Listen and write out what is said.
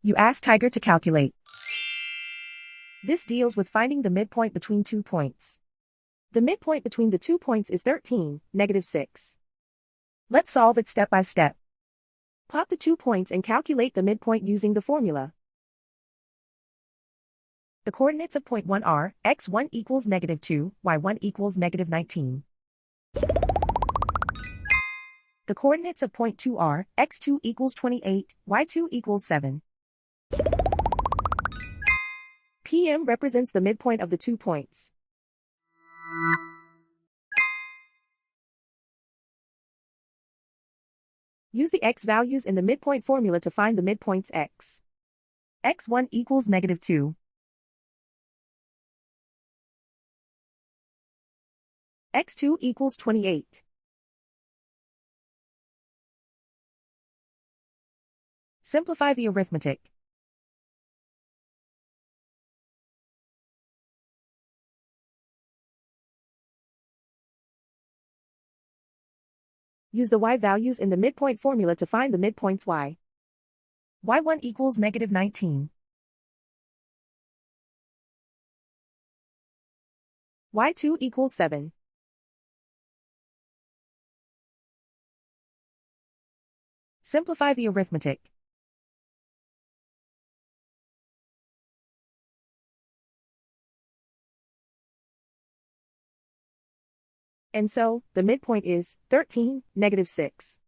You ask Tiger to calculate. This deals with finding the midpoint between 2 points. The midpoint between the 2 points is 13, -6. Let's solve it step by step. Plot the 2 points and calculate the midpoint using the formula. The coordinates of point 1 are x1 equals -2, y1 equals -19. The coordinates of point 2 are x2 equals 28, y2 equals 7. PM represents the midpoint of the 2 points. Use the x values in the midpoint formula to find the midpoints x. x1 equals -2. x2 equals 28. Simplify the arithmetic. Use the y values in the midpoint formula to find the midpoints y. y1 equals -19. y2 equals 7. Simplify the arithmetic. And so, the midpoint is 13, -6.